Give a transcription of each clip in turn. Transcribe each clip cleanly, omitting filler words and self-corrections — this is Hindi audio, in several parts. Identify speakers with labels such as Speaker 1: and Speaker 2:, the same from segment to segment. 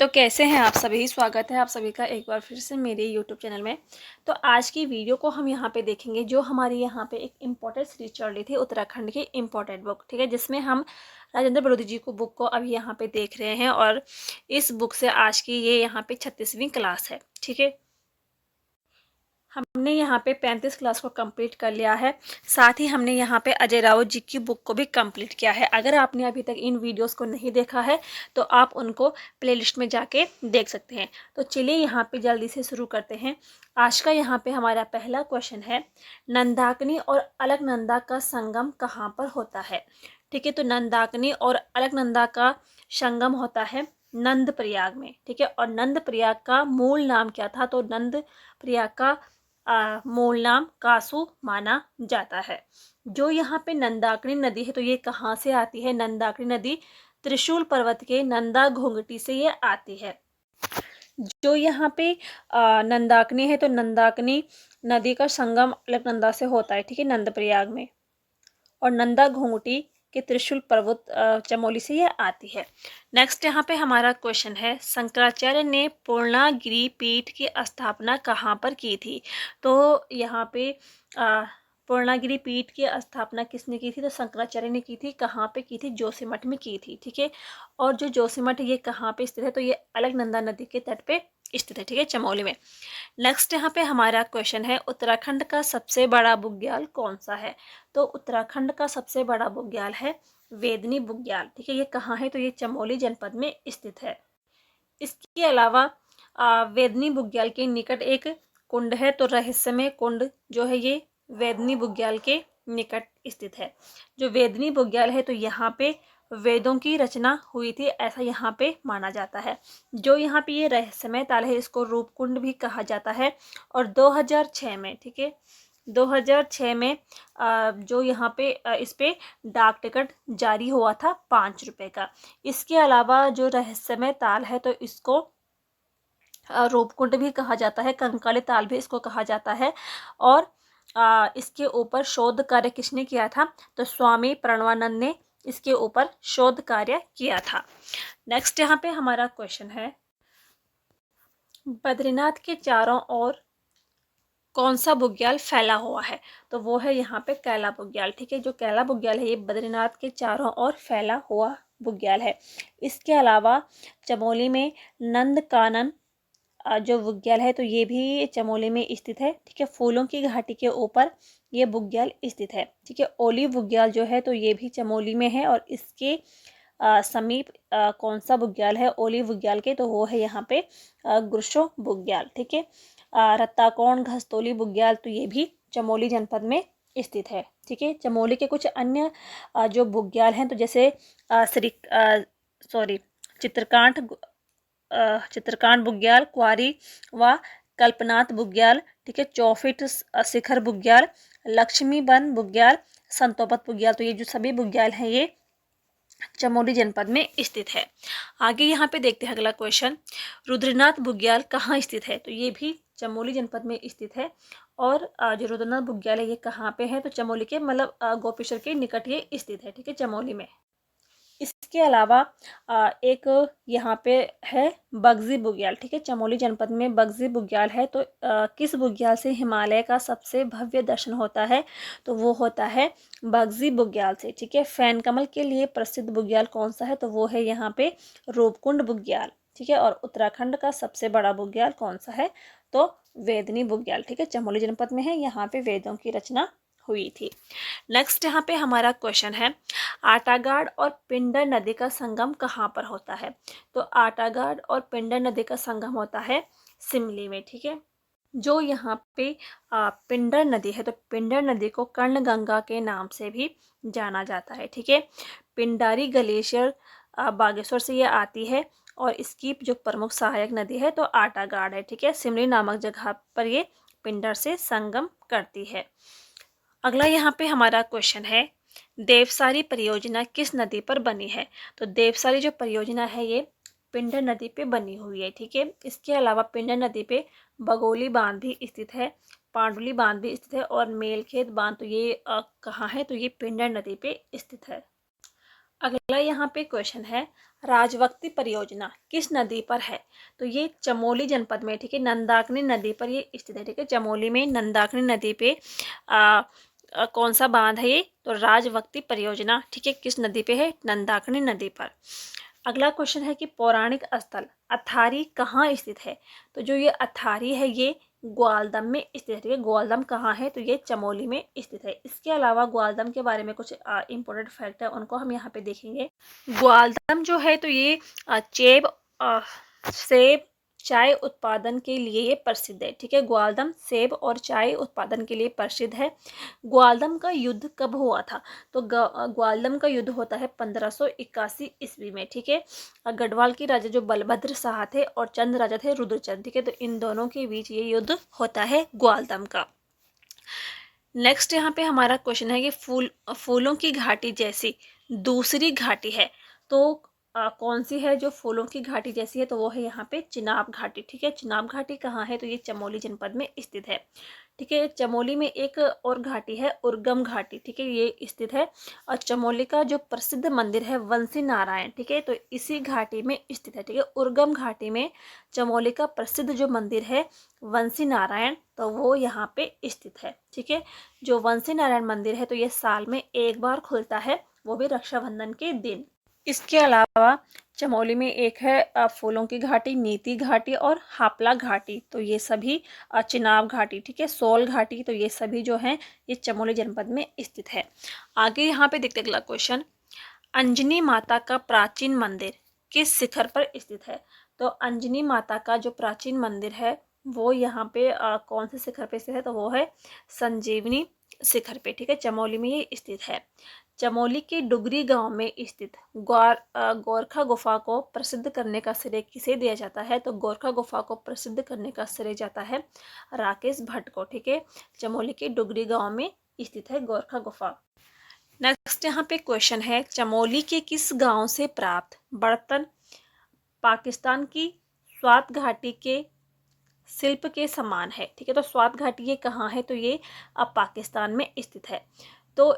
Speaker 1: तो कैसे हैं आप सभी। स्वागत है आप सभी का एक बार फिर से मेरे यूट्यूब चैनल में। तो आज की वीडियो को हम यहाँ पे देखेंगे जो हमारी यहाँ पे एक इम्पोर्टेंट सीरीज चल रही थी उत्तराखंड की इम्पोर्टेंट बुक, ठीक है, जिसमें हम राजेंद्र बड़ोदी जी को बुक को अभी यहाँ पे देख रहे हैं। और इस बुक से आज की ये यहाँ पे 36वीं क्लास है, ठीक है। हमने यहाँ पे 35 क्लास को कंप्लीट कर लिया है। साथ ही हमने यहाँ पे अजय राउत जी की बुक को भी कंप्लीट किया है। अगर आपने अभी तक इन वीडियोस को नहीं देखा है तो आप उनको प्लेलिस्ट में जाके देख सकते हैं। तो चलिए यहाँ पे जल्दी से शुरू करते हैं। आज का यहाँ पे हमारा पहला क्वेश्चन है, नंदाकिनी और अलकनंदा का संगम कहाँ पर होता है। ठीक है, तो नंदाकिनी और अलकनंदा का संगम होता है नंद प्रयाग में, ठीक है। और नंद प्रयाग का मूल नाम क्या था, तो नंद प्रयाग का मूल नाम कासू माना जाता है। जो यहाँ पे नंदाकिनी नदी है तो ये कहाँ से आती है, नंदाकिनी नदी त्रिशूल पर्वत के नंदा घोंघटी से ये आती है। जो यहाँ पे नंदाकिनी है तो नंदाकिनी नदी का संगम अलकनंदा से होता है, ठीक है, नंदप्रयाग में। और नंदा घोंघटी के त्रिशूल पर्वत चमोली से यह आती है। नेक्स्ट यहाँ पे हमारा क्वेश्चन है, शंकराचार्य ने पूर्णागिरि पीठ की स्थापना कहाँ पर की थी। तो यहाँ पे पूर्णागिरि पीठ की स्थापना किसने की थी, तो शंकराचार्य ने की थी। कहाँ पे की थी, जोशीमठ में की थी, ठीक है। और जो जोशीमठ ये कहाँ पे स्थित है, तो ये अलकनंदा नदी के तट पे स्थित है, ठीक है, चमोली में। नेक्स्ट यहाँ पे हमारा क्वेश्चन है, उत्तराखंड का सबसे बड़ा बुग्याल कौन सा है। तो उत्तराखंड का सबसे बड़ा बुग्याल है वेदनी बुग्याल, ठीक है। ये कहाँ है, तो ये चमोली जनपद में स्थित है। इसके अलावा वेदनी बुग्याल के निकट एक कुंड है, तो रहस्यमय कुंड जो है ये वेदनी बुग्याल के निकट स्थित है। जो वेदनी बुग्याल है तो यहाँ पे वेदों की रचना हुई थी, ऐसा यहाँ पे माना जाता है। जो यहाँ पे ये रहस्यमय ताल है इसको रूपकुंड भी कहा जाता है। और 2006 में, ठीक है, 2006 में जो यहाँ पे इस पे डाक टिकट जारी हुआ था 5 रुपए का। इसके अलावा जो रहस्यमय ताल है तो इसको रूपकुंड भी कहा जाता है, कंकाली ताल भी इसको कहा जाता है। और इसके ऊपर शोध कार्य किसने किया था, तो स्वामी प्रणवानंद ने इसके ऊपर शोध कार्य किया था। नेक्स्ट यहाँ पे हमारा क्वेश्चन है, बद्रीनाथ के चारों ओर कौन सा बुग्याल फैला हुआ है। तो वो है यहाँ पे कैला बुग्याल, ठीक है। जो कैला बुग्याल है ये बद्रीनाथ के चारों ओर फैला हुआ बुग्याल है। इसके अलावा चमोली में नंद कानन जो बुग्याल है तो ये भी चमोली में स्थित है, ठीक है। फूलों की घाटी के ऊपर ये बुग्याल स्थित है, ठीक है। ओली बुग्याल जो है तो ये भी चमोली में है। और इसके समीप कौन सा बुग्याल है ओली बुग्याल के, तो वो है यहाँ पे गुरशो बुग्याल, ठीक है। रत्ताकोण घस्तोली बुग्याल तो ये भी चमोली जनपद में स्थित है, ठीक है। चमोली के कुछ अन्य जो बुग्याल हैं तो जैसे चित्रकांठ चित्रकांठ बुग्याल, क्वारी व कल्पनाथ बुग्याल, ठीक है। चौफिट शिखर बुग्याल, लक्ष्मीबन बुग्याल, संतोपत बुग्याल, तो ये जो सभी बुग्याल हैं ये चमोली जनपद में स्थित है। आगे यहाँ पे देखते हैं अगला क्वेश्चन, रुद्रनाथ बुग्याल कहाँ स्थित है। तो ये भी चमोली जनपद में स्थित है। और जो रुद्रनाथ बुग्याल है ये कहाँ पे है, तो चमोली के मतलब गोपेश्वर के निकट ये स्थित है, ठीक है, चमोली में। इसके अलावा एक यहाँ पे है बगजी बुग्याल, ठीक है। चमोली जनपद में बगजी बुग्याल है। तो किस बुग्याल से हिमालय का सबसे भव्य दर्शन होता है, तो वो होता है बगजी बुग्याल से, ठीक है। फैन कमल के लिए प्रसिद्ध बुग्याल कौन सा है, तो वो है यहाँ पे रूपकुंड बुग्याल, ठीक है। और उत्तराखंड का सबसे बड़ा बुग्याल कौन सा है, तो वेदनी बुग्याल, ठीक है, चमोली जनपद में है। यहाँ पे वेदों की रचना हुई थी। नेक्स्ट यहाँ पे हमारा क्वेश्चन है, आटागाड़ और पिंडर नदी का संगम कहाँ पर होता है। तो आटागाड़ और पिंडर नदी का संगम होता है सिमली में, ठीक है। जो यहाँ पे पिंडर नदी है तो पिंडर नदी को कर्णगंगा के नाम से भी जाना जाता है, ठीक है। पिंडारी ग्लेशियर बागेश्वर से ये आती है। और इसकी जो प्रमुख सहायक नदी है तो आटागाड़ है, ठीक है। सिमली नामक जगह पर ये पिंडर से संगम करती है। अगला यहाँ पे हमारा क्वेश्चन है, देवसारी परियोजना किस नदी पर बनी है। तो देवसारी जो परियोजना है ये पिंडर नदी पे बनी हुई है, ठीक है। इसके अलावा पिंडर नदी पे बगोली बांध भी स्थित है, पांडुली बांध भी स्थित है। और मेलखेत बांध तो ये कहाँ है, तो ये पिंडर नदी पे स्थित है। अगला यहाँ पे क्वेश्चन है, राजवक्ति परियोजना किस नदी पर है? तो ये चमोली जनपद में, ठीक है, नंदाकिनी नदी पर ये स्थित है, ठीक है। चमोली में नंदाकिनी नदी पे कौन सा बांध है ये? तो राजवक्ति परियोजना, ठीक है, किस नदी पे है? नंदाकिनी नदी पर। अगला क्वेश्चन है कि पौराणिक स्थल अथारी कहाँ स्थित है? तो जो ये अथारी है ये ग्वालदम में स्थित है, ठीक है। ग्वालदम कहाँ है? तो ये चमोली में स्थित है। इसके अलावा ग्वालदम के बारे में कुछ इंपॉर्टेंट फैक्ट है, उनको हम यहाँ पे देखेंगे। ग्वालदम जो है तो ये सेब चाय उत्पादन के लिए ये प्रसिद्ध है, ठीक है। ग्वालदम सेब और चाय उत्पादन के लिए प्रसिद्ध है। ग्वालदम का युद्ध कब हुआ था? तो ग्वालदम का युद्ध होता है 1581 ईस्वी में, ठीक है। गढ़वाल के राजा जो बलभद्र शाह थे और चंद राजा थे रुद्रचंद, ठीक है। तो इन दोनों के बीच ये युद्ध होता है ग्वालदम का। नेक्स्ट यहाँ पे हमारा क्वेश्चन है कि फूलों की घाटी जैसी दूसरी घाटी है, तो कौन सी है जो फूलों की घाटी जैसी है? तो वो है यहाँ पे चिनाब घाटी, ठीक है। चिनाब घाटी कहाँ है? तो ये चमोली जनपद में स्थित है, ठीक है। चमोली में एक और घाटी है उर्गम घाटी, ठीक है, ये स्थित है। और चमोली का जो प्रसिद्ध मंदिर है वंशी नारायण, ठीक है, तो इसी घाटी में स्थित है, ठीक है। उर्गम घाटी में चमोली का प्रसिद्ध जो मंदिर है वंशी नारायण, तो वो यहाँ पे स्थित है, ठीक है। जो वंशी नारायण मंदिर है तो ये साल में एक बार खुलता है, वो भी रक्षाबंधन के दिन। इसके अलावा चमोली में एक है फूलों की घाटी, नीति घाटी और हापला घाटी, तो ये सभी चिनाब घाटी, ठीक है, सोल घाटी, तो ये सभी जो हैं ये चमोली जनपद में स्थित है। आगे यहाँ पे देखते अगला क्वेश्चन, अंजनी माता का प्राचीन मंदिर किस शिखर पर स्थित है? तो अंजनी माता का जो प्राचीन मंदिर है वो यहाँ पे कौन से शिखर पे स्थित है? तो वो है संजीवनी शिखर पे, ठीक है, चमोली में ये स्थित है। चमोली के डुगरी गांव में स्थित गोरखा गुफा को प्रसिद्ध करने का श्रेय किसे दिया जाता है? तो गोरखा गुफा को प्रसिद्ध करने का श्रेय जाता है राकेश भट्ट को, ठीक है। चमोली के डुगरी गांव में स्थित है गोरखा गुफा। नेक्स्ट यहाँ पे क्वेश्चन है, चमोली के किस गांव से प्राप्त बर्तन पाकिस्तान की स्वात घाटी के शिल्प के समान है, ठीक है। तो स्वात घाटी ये कहाँ है? तो ये अब पाकिस्तान में स्थित है। तो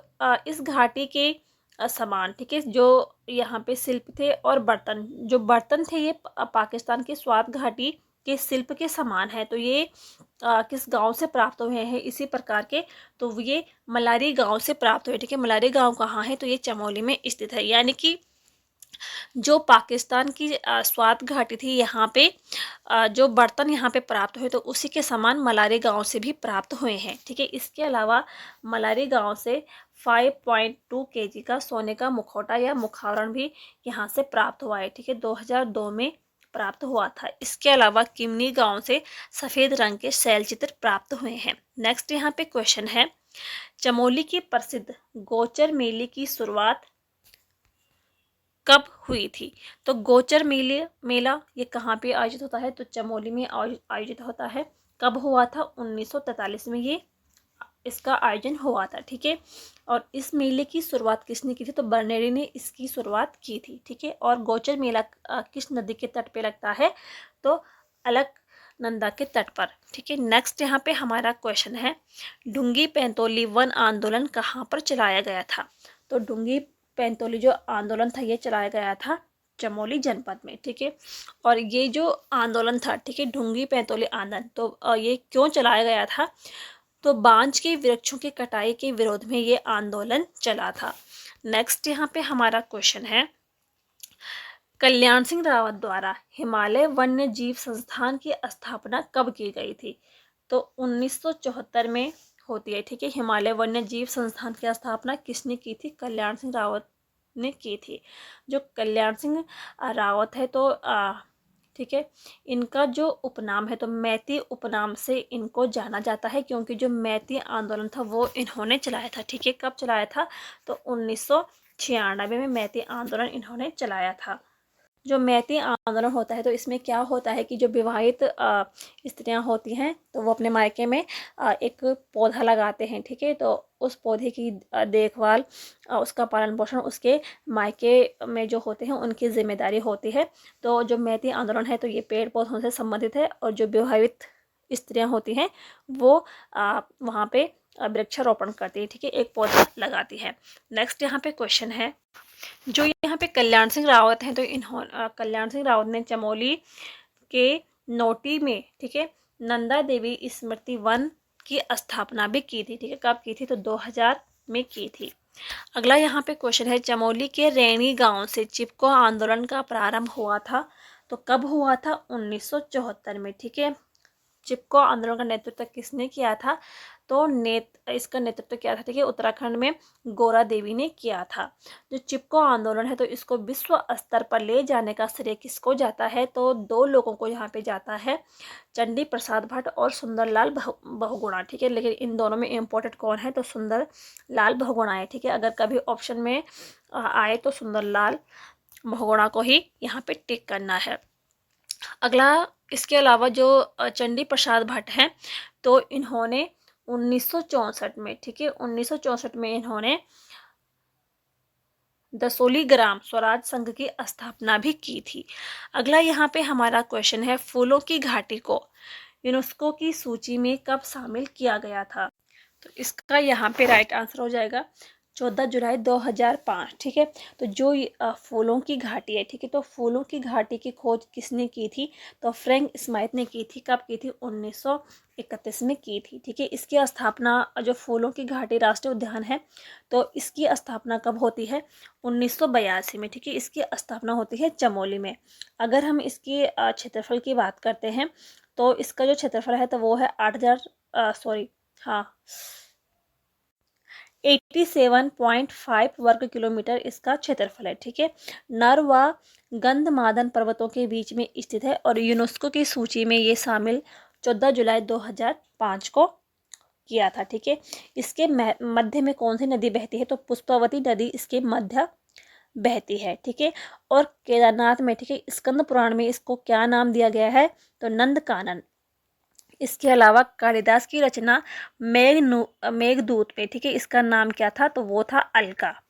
Speaker 1: इस घाटी के समान, ठीक है, जो यहाँ पे शिल्प थे और जो बर्तन थे ये पाकिस्तान की स्वात घाटी के शिल्प के समान है। तो ये किस गांव से प्राप्त हुए हैं इसी प्रकार के? तो ये मलारी गांव से प्राप्त हुए, ठीक है। मलारी गांव कहाँ है? तो ये चमोली में स्थित है। यानी कि जो पाकिस्तान की स्वात घाटी थी यहाँ पे जो बर्तन यहाँ पे प्राप्त हुए तो उसी के समान मलारी गांव से भी प्राप्त हुए हैं, ठीक है। इसके अलावा मलारी गांव से 5.2 kg का सोने का मुखौटा या मुखावरण भी यहाँ से प्राप्त हुआ है, ठीक है, 2002 में प्राप्त हुआ था। इसके अलावा किमनी गांव से सफ़ेद रंग के शैल चित्र प्राप्त हुए हैं। नेक्स्ट यहाँ पे क्वेश्चन है, चमोली की प्रसिद्ध गोचर मेले की शुरुआत कब हुई थी? तो गोचर मेला ये कहाँ पे आयोजित होता है? तो चमोली में आयोजित होता है। कब हुआ था? 1943 में ये इसका आयोजन हुआ था, ठीक है। और इस मेले की शुरुआत किसने की थी? तो बर्नेरी ने इसकी शुरुआत की थी, ठीक है। और गोचर मेला किस नदी के तट पे लगता है? तो अलकनंदा के तट पर, ठीक है। नेक्स्ट यहाँ पे हमारा क्वेश्चन है, डुंगी पैंतोली वन आंदोलन कहाँ पर चलाया गया था? तो डुंगी पैंतोली जो आंदोलन था ये चलाया गया था चमोली जनपद में, ठीक है। और ये जो आंदोलन था, ठीक है, डुंगी पैंतोली आंदोलन, तो ये क्यों चलाया गया था? तो बांज के वृक्षों की कटाई के विरोध में ये आंदोलन चला था। नेक्स्ट यहाँ पे हमारा क्वेश्चन है, कल्याण सिंह रावत द्वारा हिमालय वन्य जीव संस्थान की स्थापना कब की गई थी? तो 1974 में होती है, ठीक है। हिमालय वन्य जीव संस्थान की स्थापना किसने की थी? कल्याण सिंह रावत ने की थी। जो कल्याण सिंह रावत है तो ठीक है, इनका जो उपनाम है तो मैती उपनाम से इनको जाना जाता है, क्योंकि जो मैती आंदोलन था वो इन्होंने चलाया था, ठीक है। कब चलाया था? तो 1996 में मैती आंदोलन इन्होंने चलाया था। जो मैती आंदोलन होता है तो इसमें क्या होता है कि जो विवाहित स्त्रियां होती हैं तो वो अपने मायके में एक पौधा लगाते हैं, ठीक है। तो उस पौधे की देखभाल उसका पालन पोषण उसके मायके में जो होते हैं उनकी जिम्मेदारी होती है। तो जो मैती आंदोलन है तो ये पेड़ पौधों से संबंधित है, और जो विवाहित स्त्रियां होती हैं वो वहाँ पे वृक्षारोपण करती है, ठीक है, एक पौधा लगाती है। नेक्स्ट यहाँ पे क्वेश्चन है, जो यहाँ पे कल्याण सिंह रावत हैं, तो इन्होंने कल्याण सिंह रावत ने चमोली के नोटी में, ठीक है, नंदा देवी स्मृति वन की स्थापना भी की थी, ठीक है, कब की थी, तो 2000 में की थी। अगला यहाँ पे क्वेश्चन है, चमोली के रैनी गांव से चिपको आंदोलन का प्रारंभ हुआ था, तो कब हुआ था, 1974 में, ठीक है। चिपको आंदोलन का नेतृत्व किसने किया था, तो इसका नेतृत्व किया था, ठीक है, उत्तराखंड में गोरा देवी ने किया था। जो चिपको आंदोलन है, तो इसको विश्व स्तर पर ले जाने का श्रेय किसको जाता है, तो दो लोगों को यहाँ पे जाता है, चंडी प्रसाद भट्ट और सुंदरलाल बहुगुणा, ठीक है। लेकिन इन दोनों में इम्पोर्टेंट कौन है, तो सुंदरलाल बहुगुणा है, ठीक है। अगर कभी ऑप्शन में आए तो सुंदरलाल बहुगुणा को ही यहाँ पे टिक करना है। अगला, इसके अलावा जो चंडी प्रसाद भट्ट हैं, तो इन्होंने 1964 में, ठीक है, 1964 में इन्होंने दसोली ग्राम स्वराज संघ की स्थापना भी की थी। अगला यहाँ पे हमारा क्वेश्चन है, फूलों की घाटी को यूनेस्को की सूची में कब शामिल किया गया था, तो इसका यहाँ पे राइट आंसर हो जाएगा 14 जुलाई 2005, ठीक है। तो जो फूलों की घाटी है, ठीक है, तो फूलों की घाटी की खोज किसने की थी, तो फ्रैंक स्माइथ ने की थी। कब की थी, 1931 में की थी, ठीक है। इसकी स्थापना, जो फूलों की घाटी राष्ट्रीय उद्यान है, तो इसकी स्थापना कब होती है, 1982 में, ठीक है। इसकी स्थापना होती है चमोली में। अगर हम इसकी क्षेत्रफल की बात करते हैं, तो इसका जो क्षेत्रफल है, तो वो है 87.5 वर्ग किलोमीटर इसका क्षेत्रफल है, ठीक है। नर व गंधमादन पर्वतों के बीच में स्थित है और यूनेस्को की सूची में ये शामिल 14 जुलाई 2005 को किया था, ठीक है। इसके मध्य में कौन सी नदी बहती है, तो पुष्पावती नदी इसके मध्य बहती है, ठीक है। और केदारनाथ में, ठीक है, स्कंद पुराण में इसको क्या नाम दिया गया है, तो नंद कानन। इसके अलावा कालिदास की रचना मेघदूत में, ठीक है, इसका नाम क्या था, तो वो था अलका।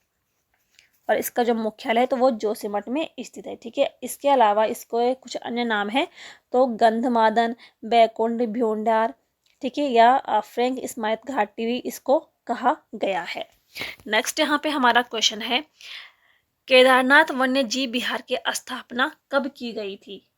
Speaker 1: और इसका जो मुख्यालय है, तो वो जोशीमठ में स्थित है, ठीक है। इसके अलावा इसको कुछ अन्य नाम है, तो गंधमादन, बैकुंठ भ्योंडार, ठीक है, या फ्रैंक स्माइथ घाटी भी इसको कहा गया है। नेक्स्ट यहाँ पे हमारा क्वेश्चन है, केदारनाथ वन्य जीव विहार की स्थापना कब की गई थी,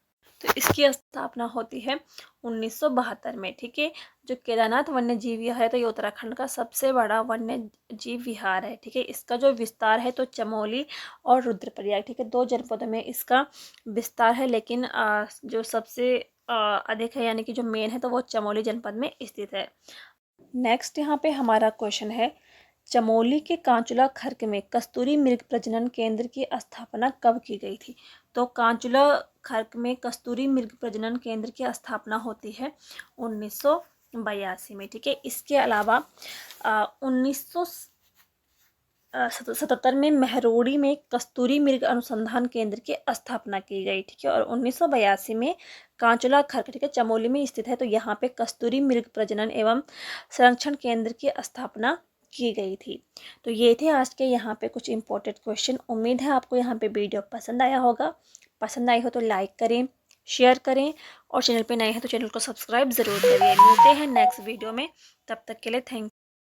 Speaker 1: तो इसकी स्थापना होती है 1972 में, ठीक है। जो केदारनाथ वन्य जीव विहार है, तो ये उत्तराखंड का सबसे बड़ा वन्य जीव विहार है, ठीक है। इसका जो विस्तार है, तो चमोली और रुद्रप्रयाग, ठीक है, 2 जनपदों में इसका विस्तार है। लेकिन जो सबसे अधिक है, यानी कि जो मेन है, तो वो चमोली जनपद में स्थित है। नेक्स्ट यहाँ पे हमारा क्वेश्चन है, चमोली के कांचुला खर्क में कस्तूरी मृग प्रजनन केंद्र की स्थापना कब की गई थी, तो कांचुला खर्क में कस्तूरी मृग प्रजनन केंद्र की स्थापना होती है 1982 में, ठीक है। इसके अलावा 1977 में महरोड़ी में कस्तूरी मृग अनुसंधान केंद्र की स्थापना की गई, ठीक है। और 1982 में कांचुला खर्क, ठीक है, चमोली में स्थित है, तो यहाँ पे कस्तूरी मृग प्रजनन एवं संरक्षण केंद्र की स्थापना की गई थी। तो ये थे आज के यहाँ पे कुछ इंपॉर्टेंट क्वेश्चन। उम्मीद है आपको यहाँ पे वीडियो पसंद आया होगा। पसंद आई हो तो लाइक करें, शेयर करें, और चैनल पे नए हैं तो चैनल को सब्सक्राइब ज़रूर करिए। मिलते हैं नेक्स्ट वीडियो में, तब तक के लिए थैंक